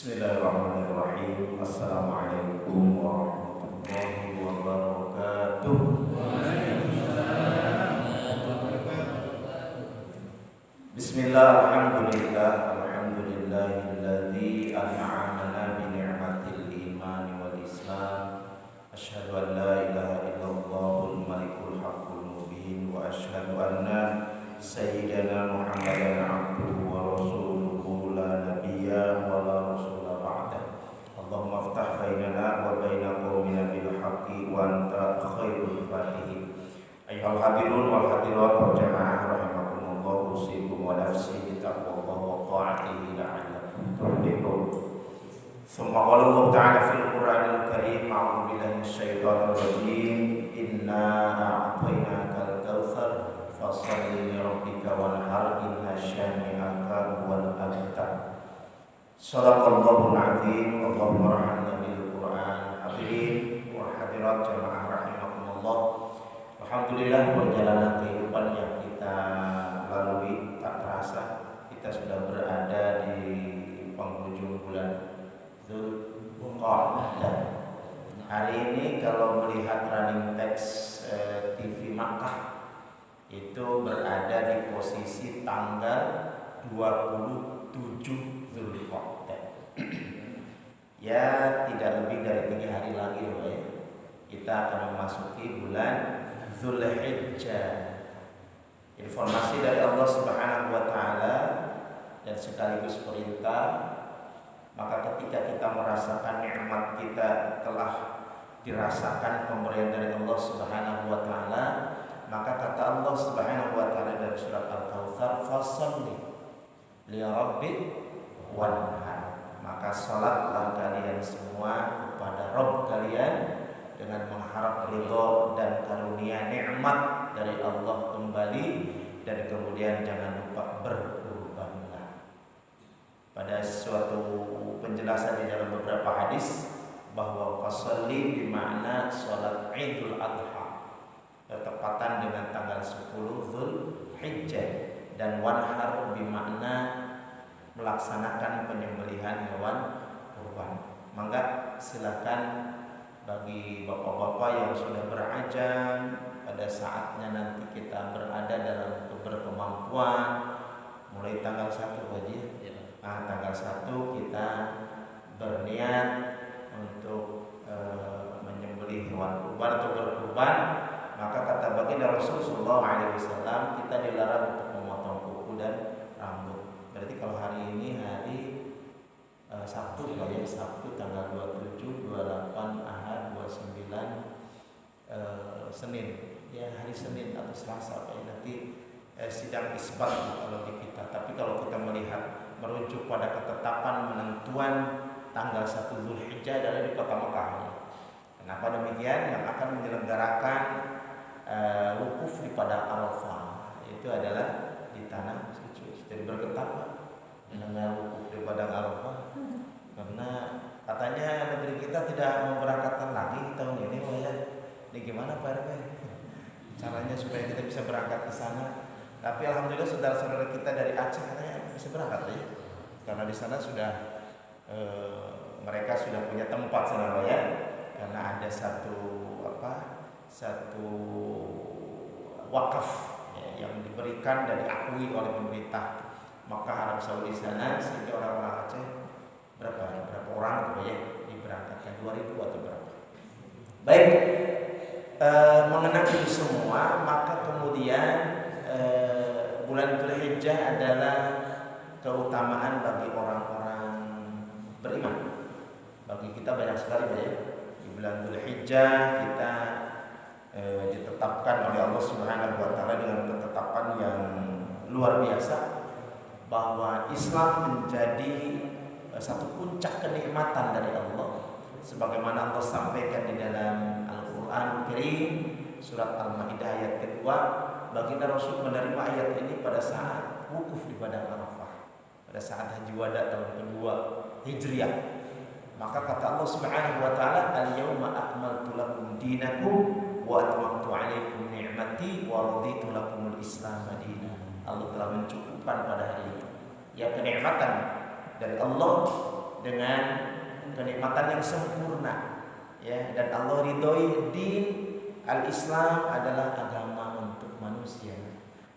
Bismillahirrahmanirrahim. Assalamualaikum warahmatullahi wabarakatuh. Bismillah, alhamdulillah, alhamdulillahilladzi an'amana bi ni'matil iman wal islam. Asyhadu an la ilaha illallahul malikul haqqul mubin wa asyhadu anna sayyidana Muhammadan abduhu wa rasuluhu la nabiyya wa la rasula ba'da. Allahumma aftah bainana wa baina qaumina bil haqqi wa anta khairul fatihin. Ayyuhal hadirun wal hadirat wal jamaah rahimakumullah, usikum wa nafsi bi taqwallah wa ta'atihi la'allakum tuflihun. Tsumma qala Allah ta'ala fil Qur'anil Karim, a'udzu billahi minasyaitonir rajim. Inna a'tainakal kautsar fasholli li rabbika wanhar, inna syani'aka huwal abtar. Shadaqallahul azim. Allahumma arhamna bil Qur'an. Hadirin wa hadirat jamaah rahimakumullah. Alhamdulillah, perjalanan kehidupan yang kita lalui tak terasa kita sudah berada di penghujung bulan Dzulqa'dah. Hari ini kalau melihat running text TV Makkah itu berada di posisi tanggal 27 Dzulqa'dah. Ya, tidak lebih dari 3 hari lagi loh ya. Kita akan memasuki bulan Dzulhijjah. Informasi dari Allah Subhanahu wa taala dan sekaligus perintah. Maka ketika kita merasakan nikmat kita telah dirasakan pemberian dari Allah Subhanahu wa taala, maka kata Allah Subhanahu wa taala dalam surat Al-Kautsar, fasholli li rabbik wanhar. Maka salatlah kalian semua kepada Rabb kalian dengan mengharap ridho dan karunia nikmat dari Allah kembali, dan kemudian jangan lupa berkurbanlah. Pada suatu penjelasan di dalam beberapa hadis bahwa fasholli bermakna salat Idul Adha bertepatan dengan tanggal 10 Dzulhijjah, dan wanhar bermakna melaksanakan penyembelihan hewan kurban. Maka silakan bagi bapak-bapak yang sudah berazan, pada saatnya nanti kita berada dalam berkemampuan mulai tanggal 1 wajib. Tanggal 1 kita berniat untuk menyembelih hewan kurban atau berkurban. Maka kata baginda Rasulullah SAW, kita dilarang untuk memotong kuku dan rambut. Berarti kalau hari ini hari Sabtu, ya, Sabtu tanggal 27, 28 Ahad, 29 Senin, ya hari Senin atau Selasa, ya, nanti sidang isbat kalau di kita. Tapi kalau kita melihat merujuk pada ketetapan penentuan tanggal 1 Dzulhijjah adalah di kota Mekah. Kenapa demikian? Yang akan menyelenggarakan wukuf di padang Arafah itu adalah di tanah suci. Jadi bergetar mendengar wukuf di padang Arafah, karena katanya negeri kita tidak memberangkatkan lagi tahun ini. Ya, ini gimana Pak RW? Caranya supaya kita bisa berangkat ke sana. Tapi alhamdulillah saudara-saudara kita dari Aceh katanya bisa berangkat ya, karena di sana sudah mereka sudah punya tempat sana ya, karena ada satu wakaf ya, yang diberikan dan diakui oleh pemerintah Makkah Arab Saudi sana, sehingga orang-orang Aceh berapa orang ya diberangkatkan, 2000 atau berapa. Baik, mengenang itu semua, maka kemudian bulan Dzulhijjah adalah keutamaan bagi orang-orang beriman. Bagi kita banyak sekali ya. Di bulan Dzulhijjah kita ditetapkan oleh Allah Subhanahu wa taala dengan ketetapan yang luar biasa, bahwa Islam menjadi satu puncak kenikmatan dari Allah, sebagaimana Allah sampaikan di dalam Al-Qur'an Karim surat Al-Maidah ayat kedua. Baginda Rasul menerima ayat ini pada saat wukuf di padang Arafah, pada saat haji wada tahun kedua Hijriah. Maka kata Allah Subhanahu wa taala, al-yauma akmaltu lakum dinakum wa atmamtu 'alaikum ni'mati wa raditu lakumul Islam dinan. Allah telah mencukupkan pada hari itu ya kenikmatan dari Allah dengan kenikmatan yang sempurna. Ya, dan Allah ridhoi din al-Islam adalah agama untuk manusia.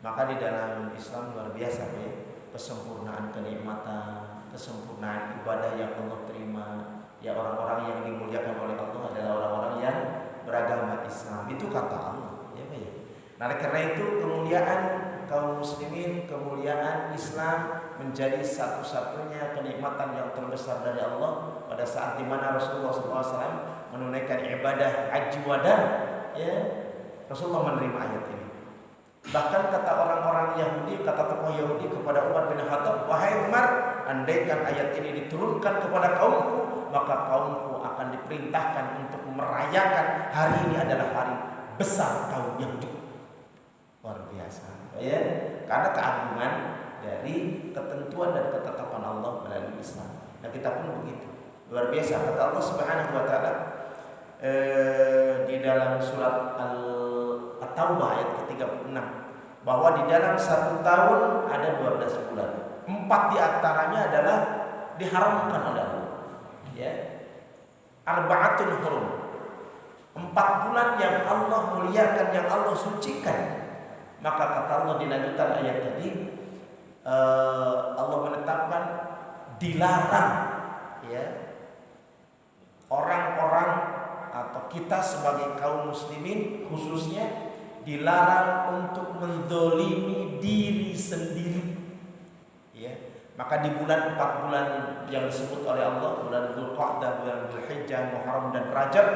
Maka di dalam Islam luar biasa ya, kesempurnaan kenikmatan, kesempurnaan ibadah yang Allah terima. Ya, orang-orang yang dimuliakan oleh Allah adalah orang-orang yang beragama Islam. Itu kata Allah, ya Pak ya. Nah, karena itu kemuliaan kaum muslimin, kemuliaan Islam menjadi satu-satunya kenikmatan yang terbesar dari Allah pada saat dimana Rasulullah SAW menunaikan ibadah haji wada, ya Rasulullah menerima ayat ini. Bahkan kata orang-orang Yahudi, kata tokoh Yahudi kepada Umar bin Khattab, wahai Umar, andaikan ayat ini diturunkan kepada kaumku, maka kaumku akan diperintahkan untuk merayakan hari ini adalah hari besar kaum Yahudi. Luar biasa, ya, karena keagungan dari ketentuan dan ketetapan Allah melalui Islam. Nah, kita pun begitu. Luar biasa kata Allah Subhanahu wa taala di dalam surat At-Taubah ayat ke-36 bahwa di dalam 1 tahun ada 12 bulan. 4 diantaranya adalah diharamkan oleh Allah. Ya. Arba'atun hurum. 4 bulan yang Allah muliakan, yang Allah sucikan. Maka kata Allah di lanjutan ayat tadi, Allah menetapkan dilarang, ya, orang-orang atau kita sebagai kaum muslimin khususnya dilarang untuk menzolimi diri sendiri. Ya, maka di bulan 4 bulan yang disebut oleh Allah, bulan Dzulqa'dah, bulan Dzulhijjah, Muharram dan Rajab,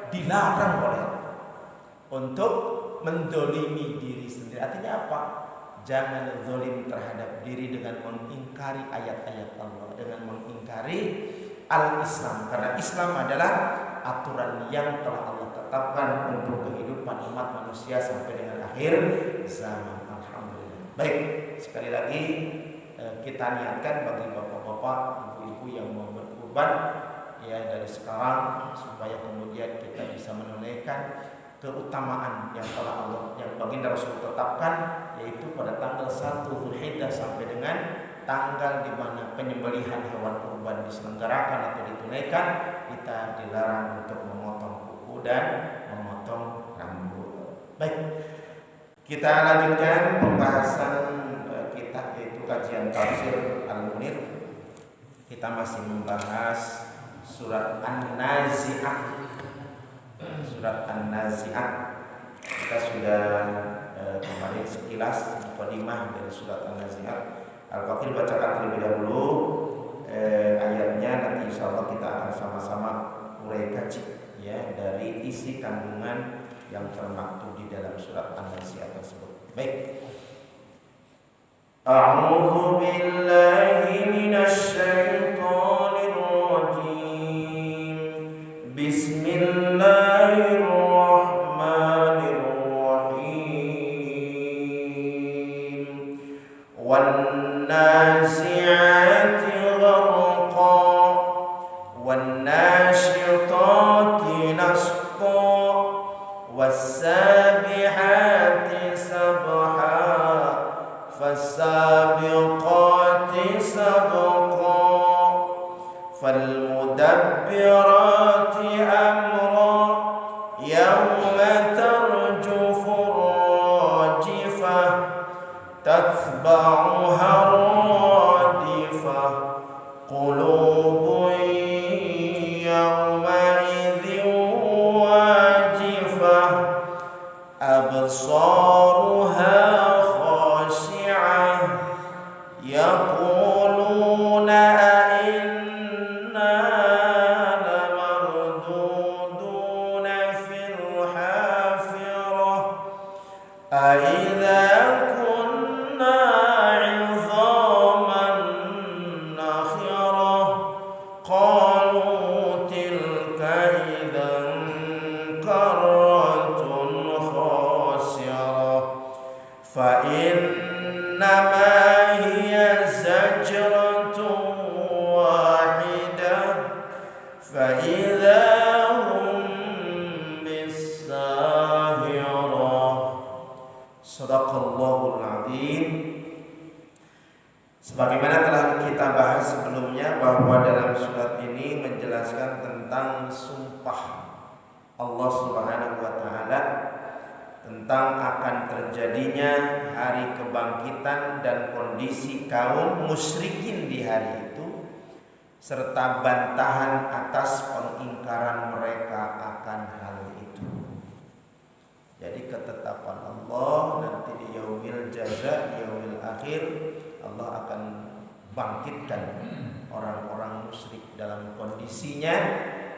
dilarang oleh Allah untuk menzolimi diri sendiri. Artinya apa? Jangan zalim terhadap diri dengan mengingkari ayat-ayat Allah, dengan mengingkari al-Islam. Karena Islam adalah aturan yang telah Allah tetapkan untuk kehidupan umat manusia sampai dengan akhir zaman. Alhamdulillah. Baik, sekali lagi kita niatkan bagi bapak-bapak, ibu-ibu yang mau berkurban, ya, dari sekarang supaya kemudian kita bisa menunaikan keutamaan yang telah Allah, yang baginda Rasul tetapkan, yaitu pada tanggal 1 Dzulhijjah sampai dengan tanggal di mana penyembelihan hewan kurban diselenggarakan atau ditunaikan. Kita dilarang untuk memotong kuku dan memotong rambut. Baik, kita lanjutkan pembahasan kita, yaitu kajian tafsir Al-Munir. Kita masih membahas surat An-Nazi'at. Surat An-Nazi'at kita sudah kemarin sekilas mukadimah dari surat An-Nazi'at. Al-Fatihah bacakan terlebih dahulu ayatnya, nanti insyaallah kita akan sama-sama urai kaji, ya, dari isi kandungan yang termaktub di dalam surat An-Nazi'at tersebut. Baik. A'udzu billahi minasy syaithanir rajim. Bismillahirrahmanirrahim. Wan-nazi'ati gharqa wan-nashitati nashta was-sabihati sabha fas-sabiqati sabqa fal-mudabbirati amra yawma tarjufu ar-rajifah tatba'uha ar-radifah qulubun yawma'idhin wajifah absaruha khashi'ah yaquluna أَإِذَا كُنَّا عِظَامًا نَخِرَةً قَالُوا تِلْكَ إِذًا كَرَّةٌ خَاسِرَةٌ فَإِنَّمَا هِيَ زَجْرَةٌ وَاحِدَةٌ فَإِذَا Sadaqallahul Azim. Sebagaimana telah kita bahas sebelumnya bahwa dalam surat tentang sumpah Allah Subhanahu wa taala tentang akan terjadinya hari kebangkitan dan kondisi kaum musyrikin di hari itu, serta bantahan atas pengingkaran mereka akan hal itu. Jadi ketetapan Allah nanti di yaumil jaza, yaumil akhir, Allah akan bangkitkan orang-orang musyrik dalam kondisinya,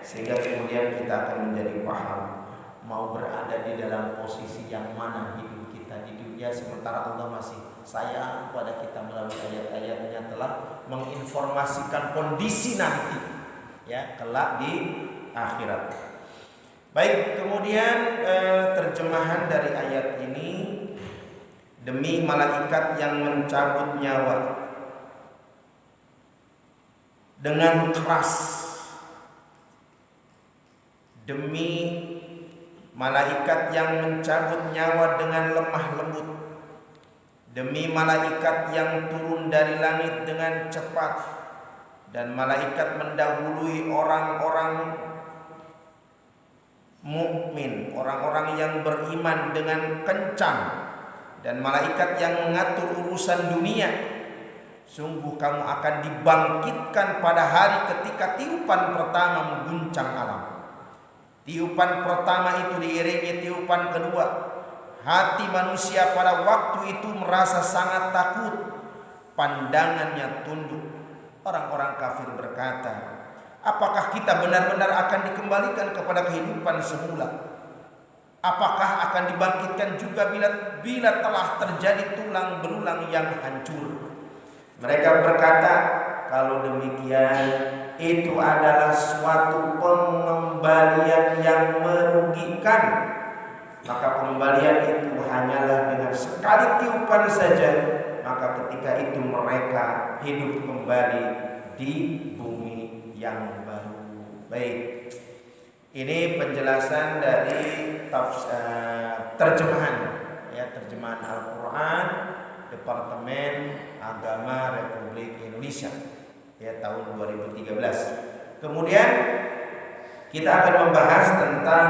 sehingga kemudian kita akan menjadi paham mau berada di dalam posisi yang mana hidup kita di dunia, sementara Allah masih sayang kepada kita melalui ayat-ayatnya telah menginformasikan kondisi nanti ya kelak di akhirat. Baik, kemudian terjemahan dari ayat ini, demi malaikat yang mencabut nyawa dengan keras, demi malaikat yang mencabut nyawa dengan lemah lembut, demi malaikat yang turun dari langit dengan cepat, dan malaikat mendahului orang-orang mukmin, orang-orang yang beriman dengan kencang, dan malaikat yang mengatur urusan dunia. Sungguh kamu akan dibangkitkan pada hari ketika tiupan pertama mengguncang alam. Tiupan pertama itu diiringi tiupan kedua. Hati manusia pada waktu itu merasa sangat takut, pandangannya tunduk. Orang-orang kafir berkata, apakah kita benar-benar akan dikembalikan kepada kehidupan semula? Apakah akan dibangkitkan juga bila telah terjadi tulang belulang yang hancur? Mereka berkata, kalau demikian itu adalah suatu pengembalian yang merugikan. Maka pengembalian itu hanyalah dengan sekali tiupan saja. Maka ketika itu mereka hidup kembali di bumi yang baru. Baik, ini penjelasan dari terjemahan terjemahan Al-Quran Departemen Agama Republik Indonesia tahun 2013. Kemudian kita akan membahas tentang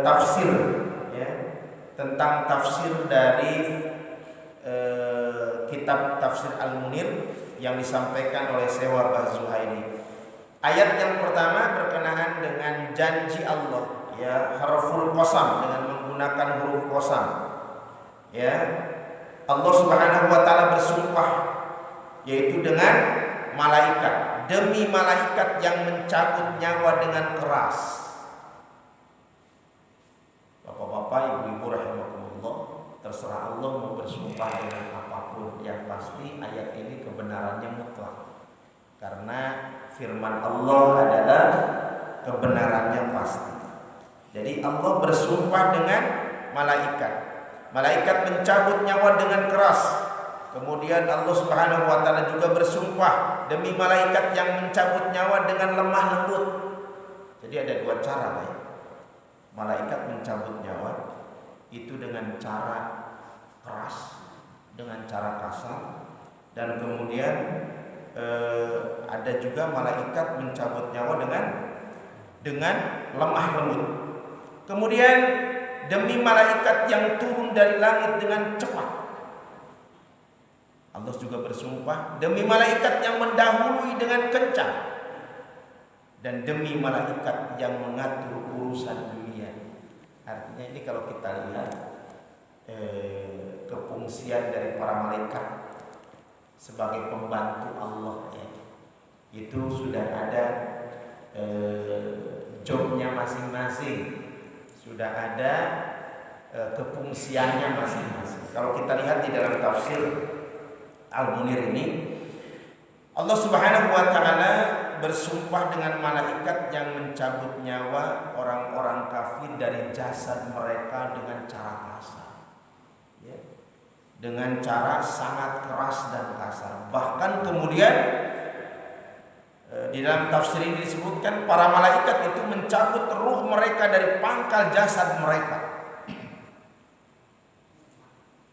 tafsir tentang tafsir dari kitab Tafsir Al-Munir yang disampaikan oleh Syekh Wahbah Zuhaili. Ayat yang pertama berkenaan dengan janji Allah, harful qasam, dengan menggunakan huruf qasam. Allah Subhanahu wa taala bersumpah yaitu dengan malaikat, demi malaikat yang mencabut nyawa dengan keras. Bapak-bapak, ibu-ibu rahimakumullah, terserah Allah mau bersumpah dengan apapun, yang pasti ayat ini kebenarannya mutlak. Karena firman Allah adalah kebenarannya pasti. Jadi Allah bersumpah dengan malaikat. Malaikat mencabut nyawa dengan keras. Kemudian Allah Subhanahu wa taala juga bersumpah demi malaikat yang mencabut nyawa dengan lemah lembut. Jadi ada dua cara malaikat mencabut nyawa, itu dengan cara keras, dengan cara kasar, dan kemudian ada juga malaikat mencabut nyawa dengan lemah lembut. Kemudian demi malaikat yang turun dari langit dengan cepat, Allah juga bersumpah demi malaikat yang mendahului dengan kencang, dan demi malaikat yang mengatur urusan dunia. Artinya ini kalau kita lihat kefungsian dari para malaikat sebagai pembantu Allah itu sudah ada jobnya masing-masing, sudah ada kefungsiannya masing-masing. Kalau kita lihat di dalam tafsir Al-Munir ini, Allah Subhanahu wa taala bersumpah dengan malaikat yang mencabut nyawa orang-orang kafir dari jasad mereka dengan cara kasar, dengan cara sangat keras dan kasar. Bahkan kemudian di dalam tafsir ini disebutkan para malaikat itu mencabut ruh mereka dari pangkal jasad mereka.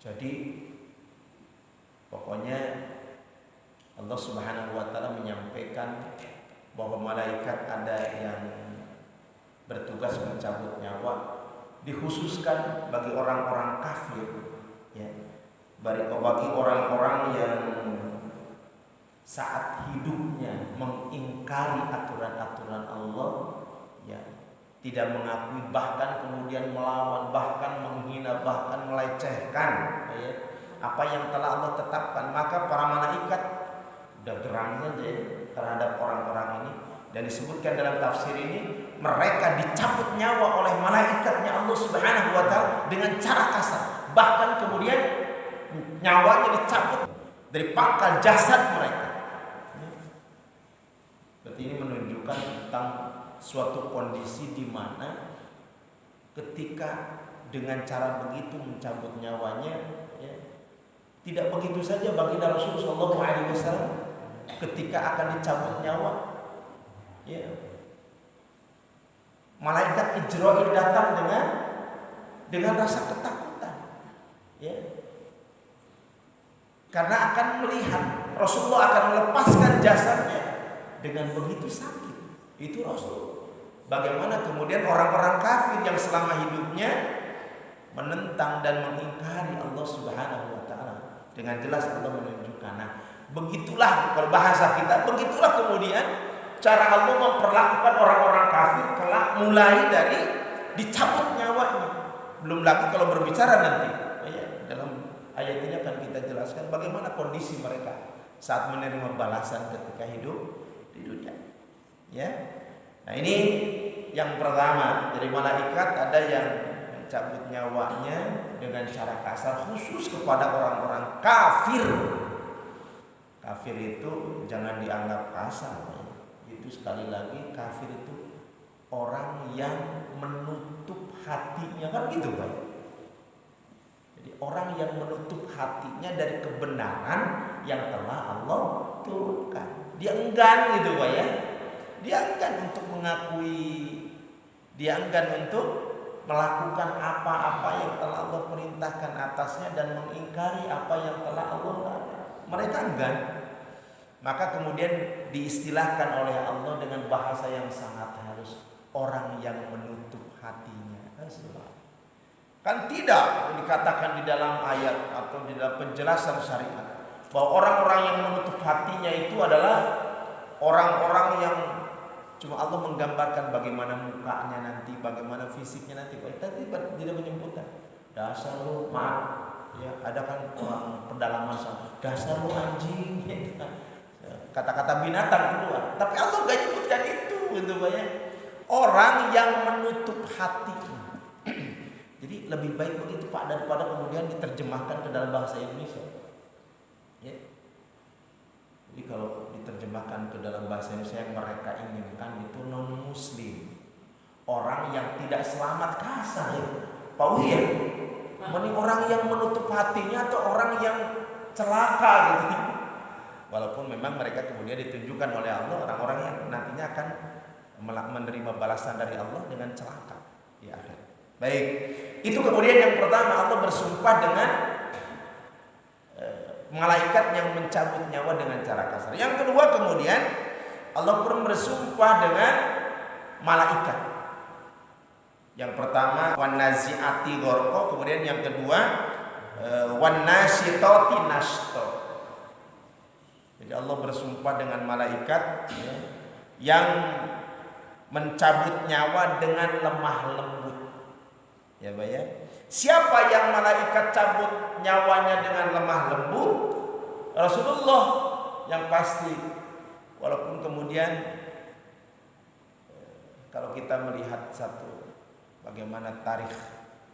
Jadi pokoknya Allah Subhanahu wa taala menyampaikan bahwa malaikat ada yang bertugas mencabut nyawa, dikhususkan bagi orang-orang kafir, ya, bagi orang-orang yang saat hidupnya mengingkari aturan-aturan Allah, ya, tidak mengakui, bahkan kemudian melawan, bahkan menghina, bahkan melecehkan, ya, apa yang telah Allah tetapkan. Maka para malaikat udah geram saja terhadap orang-orang ini, dan disebutkan dalam tafsir ini mereka dicabut nyawa oleh malaikatnya Allah Subhanahu wa taala dengan cara kasar, bahkan kemudian nyawanya dicabut dari pangkal jasad mereka. Berarti ini menunjukkan tentang suatu kondisi di mana ketika dengan cara begitu mencabut nyawanya, ya, tidak begitu saja baginda Rasulullah SAW ketika akan dicabut nyawa, ya, malaikat Ijrail datang dengan rasa ketakutan, ya, karena akan melihat Rasulullah akan melepaskan jasadnya dengan begitu sakit. Itu Rasul. Bagaimana kemudian orang-orang kafir yang selama hidupnya menentang dan mengingkari Allah Subhanahu wa taala. Dengan jelas Allah menunjukkan. Nah, begitulah kalau bahasa kita, begitulah kemudian cara Allah memperlakukan orang-orang kafir kelak, mulai dari dicabut nyawanya. Belum lagi kalau berbicara nanti, ya, dalam ayat ini akan kita jelaskan bagaimana kondisi mereka saat menerima balasan ketika hidup di dunia. Ya. Nah, ini yang pertama, dari malaikat ada yang mencabut nyawanya dengan cara kasar khusus kepada orang-orang kafir. Kafir itu jangan dianggap kasar. Itu sekali lagi kafir itu orang yang menutup hatinya, kan gitu, Pak. Jadi orang yang menutup hatinya dari kebenaran yang telah Allah turunkan. Dia enggan gitu, Pak, ya. Dia enggan untuk mengakui, dia enggan untuk melakukan apa-apa yang telah Allah perintahkan atasnya dan mengingkari apa yang telah Allah larang. Mereka enggan. Maka kemudian diistilahkan oleh Allah dengan bahasa yang sangat halus, orang yang menutup hatinya. Kan tidak dikatakan di dalam ayat atau di dalam penjelasan syariat bahwa orang-orang yang menutup hatinya itu adalah orang-orang yang cuma Allah menggambarkan bagaimana mukanya nanti, bagaimana fisiknya nanti. Tapi tidak menyebutkan dasar lu, maaf ya, ada kan orang pedalaman sana, dasar lu anjing, kata-kata binatang keluar. Tapi Allah gak nyebutkan itu, gitu banyak. Orang yang menutup hatinya. Jadi lebih baik begitu, Pak, daripada kemudian diterjemahkan ke dalam bahasa Indonesia. Ya. Jadi kalau diterjemahkan ke dalam bahasa Indonesia yang mereka inginkan itu non-muslim, orang yang tidak selamat kasar, ya. Pak ya, mending orang yang menutup hatinya atau orang yang celaka gitu. Walaupun memang mereka kemudian ditunjukkan oleh Allah orang-orang yang nantinya akan menerima balasan dari Allah dengan celaka di akhir. Baik, itu kemudian yang pertama, Allah bersumpah dengan malaikat yang mencabut nyawa dengan cara kasar. Yang kedua kemudian Allah pun bersumpah dengan malaikat. Yang pertama wan naziati gharqa, kemudian yang kedua wan nasyitati nashta. Jadi Allah bersumpah dengan malaikat, ya, yang mencabut nyawa dengan lemah lembut. Ya, Pak, ya. Siapa yang malaikat cabut nyawanya dengan lemah lembut? Rasulullah yang pasti. Walaupun kemudian kalau kita melihat satu bagaimana tarikh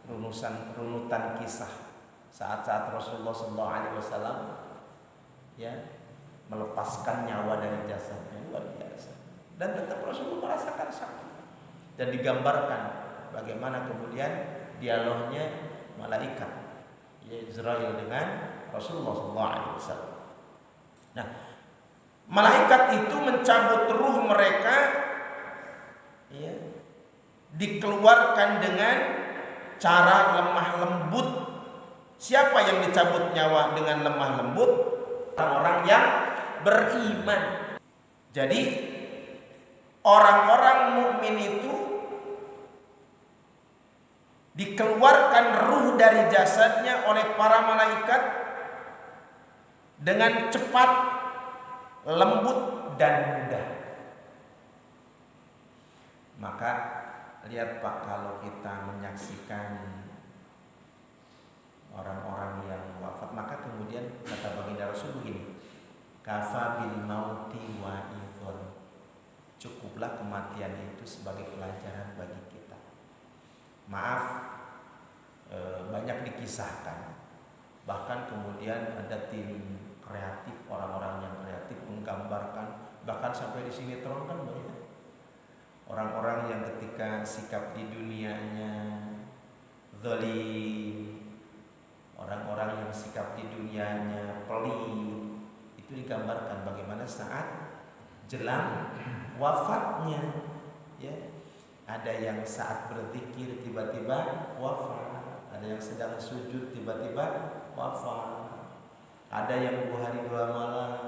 runutan kisah saat-saat Rasulullah SAW, ya, melepaskan nyawa dari jasadnya, luar biasa. Dan tetap Rasulullah merasakan sakit. Dan digambarkan bagaimana kemudian dialognya malaikat, ya, Israel dengan Rasulullah SAW. Nah, malaikat itu mencabut ruh mereka, ya, dikeluarkan dengan cara lemah lembut. Siapa yang dicabut nyawa dengan lemah lembut? Orang-orang yang beriman. Jadi orang-orang mukmin itu dikeluarkan ruh dari jasadnya oleh para malaikat dengan cepat, lembut dan mudah. Maka lihat Pak, kalau kita menyaksikan orang-orang yang wafat, maka kemudian kata baginda Rasul begini, kafa bil mauti wa'idhon, cukuplah kematian itu sebagai pelajaran bagi kita. Maaf, banyak dikisahkan, bahkan kemudian ada tim kreatif, orang-orang yang kreatif menggambarkan, bahkan sampai di sinetron kan banyak orang-orang yang ketika sikap di dunianya zalim, orang-orang yang sikap di dunianya pelit, itu digambarkan bagaimana saat jelang wafatnya, ya. Ada yang saat berzikir tiba-tiba wafat, ada yang sedang sujud tiba-tiba wafat, ada yang 2 hari 2 malam